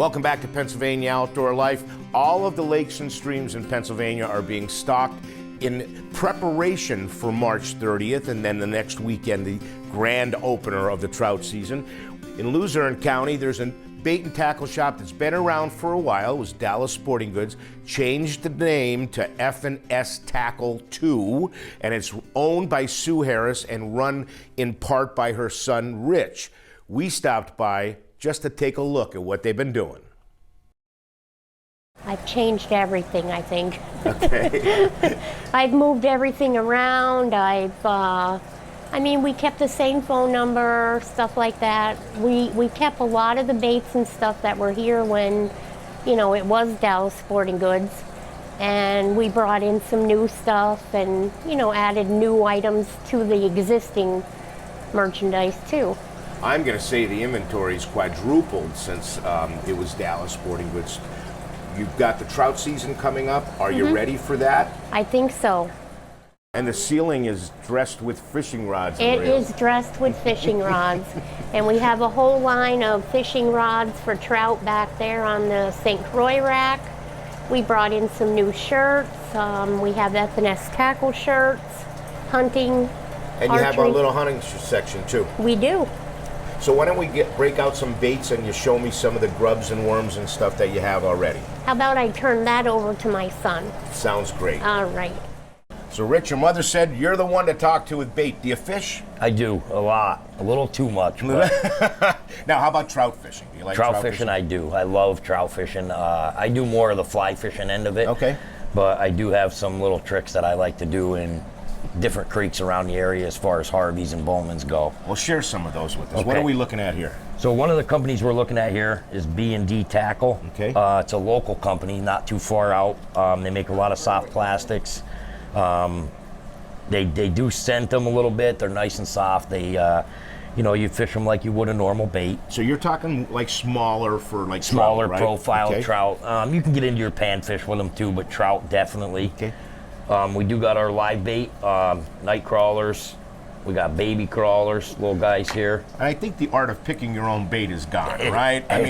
Welcome back to Pennsylvania Outdoor Life. All of the lakes and streams in Pennsylvania are being stocked in preparation for March 30th and then the next weekend, the grand opener of the trout season. In Luzerne County, there's a bait and tackle shop that's been around for a while. It was Dallas Sporting Goods, changed the name to FNS Tackle 2, and it's owned by Sue Harris and run in part by her son, Rich. We stopped by just to take a look at what they've been doing. I've changed everything, I think. Okay. I've moved everything around. We kept the same phone number, stuff like that. We kept a lot of the baits and stuff that were here when, it was Dallas Sporting Goods. And we brought in some new stuff and, added new items to the existing merchandise too. I'm going to say the inventory's quadrupled since it was Dallas Sporting Goods. You've got the trout season coming up. Are you ready for that? I think so. And the ceiling is dressed with fishing rods. It is dressed with fishing rods. And we have a whole line of fishing rods for trout back there on the St. Croix rack. We brought in some new shirts. We have FNS Tackle shirts, hunting, and archery. You have our little hunting section too. We do. So why don't we break out some baits and you show me some of the grubs and worms and stuff that you have already. How about I turn that over to my son? Sounds great. All right. So Rich, your mother said you're the one to talk to with bait. Do you fish? I do, a lot. A little too much. Now, how about trout fishing? Do you like trout fishing? I do. I love trout fishing. I do more of the fly fishing end of it. Okay. But I do have some little tricks that I like to do in different creeks around the area as far as Harveys and Bowmans go. Well, share some of those with us. Okay. What are we looking at here? So one of the companies we're looking at here is B&D Tackle. Okay. It's a local company, not too far out. They make a lot of soft plastics. They do scent them a little bit. They're nice and soft. They, you fish them like you would a normal bait. So you're talking like smaller for like smaller trout, right? profile trout. You can get into your panfish with them too, but trout definitely. Okay. We do got our live bait, night crawlers. We got baby crawlers, little guys here. And I think the art of picking your own bait is gone, right? I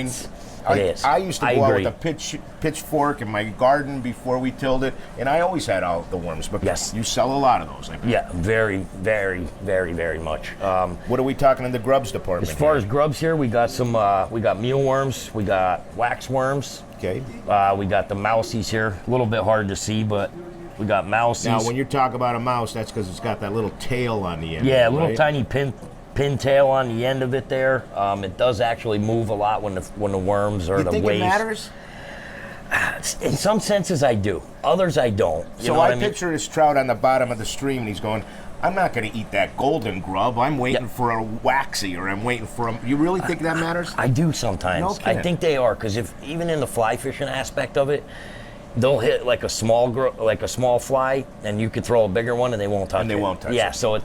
used to go out with a pitchfork in my garden before we tilled it, and I always had all the worms. But yes, you sell a lot of those. Yeah, very, very, very, very much. What are we talking in the grubs department? As far as grubs here, we got some. We got mealworms. We got waxworms. Okay. We got the mousies here. A little bit hard to see, but we got mousies. Now, when you talk about a mouse, that's because it's got that little tail on the end. Yeah, of it, a little right? tiny pin tail on the end of it there. It does actually move a lot when the worms or the waves. You think it matters? In some senses, I do. Others, I don't. So I picture this trout on the bottom of the stream, and he's going, I'm not going to eat that golden grub. I'm waiting for a waxy, or I'm waiting for a... You really think that matters? I do sometimes. No kidding. I think they are, because even in the fly fishing aspect of it, they'll hit like a small fly, and you could throw a bigger one, and they won't touch it. And they won't touch it. Yeah, so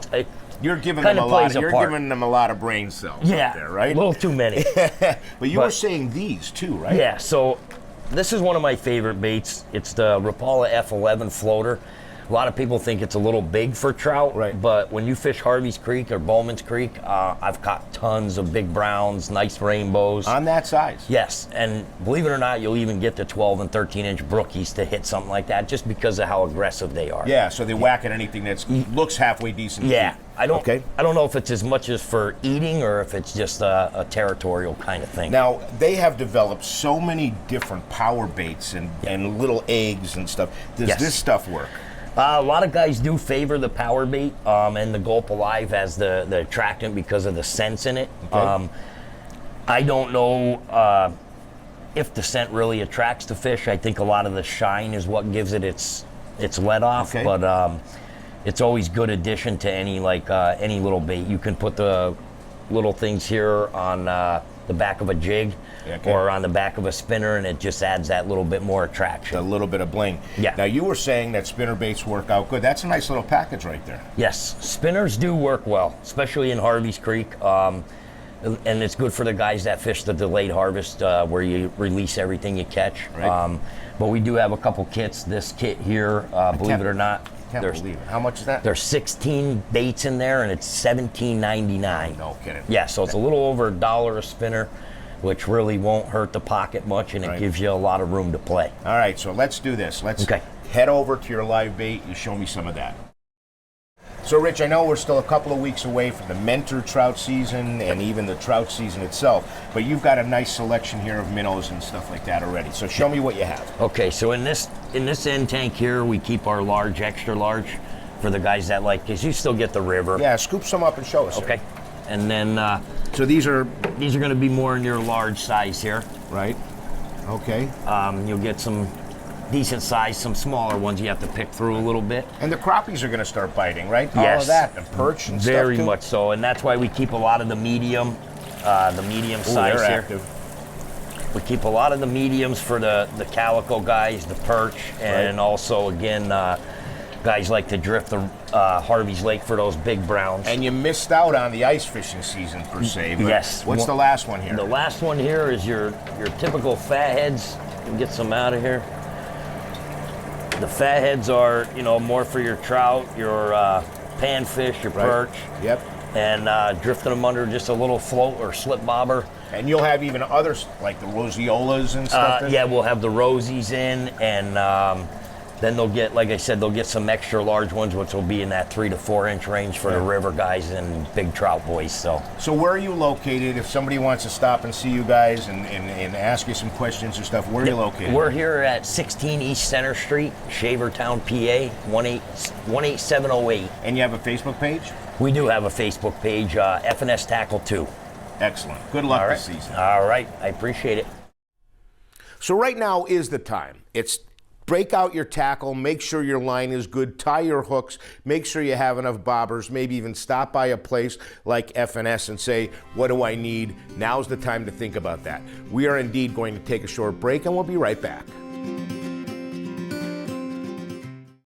you're giving them a lot. You're giving them a lot of brain cells. Yeah, out there, right? A little too many. But you were saying these too, right? Yeah. So this is one of my favorite baits. It's the Rapala F11 floater. A lot of people think it's a little big for trout, right? But when you fish Harvey's Creek or Bowman's Creek, I've caught tons of big browns, nice rainbows. On that size? Yes, and believe it or not, you'll even get the 12 and 13-inch brookies to hit something like that just because of how aggressive they are. Yeah, so they whack at anything that looks halfway decent. Yeah, I don't know if it's as much as for eating or if it's just a territorial kind of thing. Now, they have developed so many different power baits and little eggs and stuff. Does this stuff work? A lot of guys do favor the power bait and the Gulp Alive as the attractant because of the scents in it. Okay. I don't know if the scent really attracts the fish. I think a lot of the shine is what gives it its let off. Okay. But it's always good addition to any little bait. You can put the little things here on the back of a jig. Okay. Or on the back of a spinner, and it just adds that little bit more attraction. A little bit of bling. Yeah. Now, you were saying that spinner baits work out good. That's a nice little package right there. Yes, spinners do work well, especially in Harvey's Creek. And it's good for the guys that fish the delayed harvest where you release everything you catch. Right. But we do have a couple kits. This kit here, believe it or not, can't believe it. How much is that? There's 16 baits in there, and it's $17.99. No kidding. Yeah, so it's a little over $1 a spinner. which really won't hurt the pocket much, and it gives you a lot of room to play. All right, so let's do this. Let's head over to your live bait. You show me some of that. So, Rich, I know we're still a couple of weeks away from the mentor trout season and even the trout season itself, but you've got a nice selection here of minnows and stuff like that already. So show me what you have. Okay, so in this end tank here, we keep our large, extra large for the guys that like, because you still get the river. Yeah, scoop some up and show us. Okay, and then so these are going to be more in your large size here. Right. Okay. You'll get some decent size, some smaller ones you have to pick through a little bit. And the crappies are going to start biting, right? Yes. All of that, and perch and very stuff too? much so, and that's why we keep a lot of the medium size they're here. active. We keep a lot of the mediums for the calico guys, the perch, and also again guys like to drift the Harvey's Lake for those big browns. And you missed out on the ice fishing season per se. But yes. What's the last one here? The last one here is your typical fatheads. Get some out of here. The fatheads are, more for your trout, your panfish, your perch. Yep. And drifting them under just a little float or slip bobber. And you'll have even others like the roseolas and stuff? Yeah, we'll have the rosies in, and then they'll get, like I said, they'll get some extra large ones, which will be in that 3 to 4 inch range for the river guys and big trout boys. So where are you located? If somebody wants to stop and see you guys and ask you some questions or stuff, where are you located? We're here at 16 East Center Street, Shavertown, PA, 18708. And you have a Facebook page? We do have a Facebook page, FNS Tackle 2. Excellent. Good luck this season. All right. I appreciate it. So right now is the time. It's break out your tackle, make sure your line is good, tie your hooks, make sure you have enough bobbers, maybe even stop by a place like FNS and say, what do I need? Now's the time to think about that. We are indeed going to take a short break, and we'll be right back.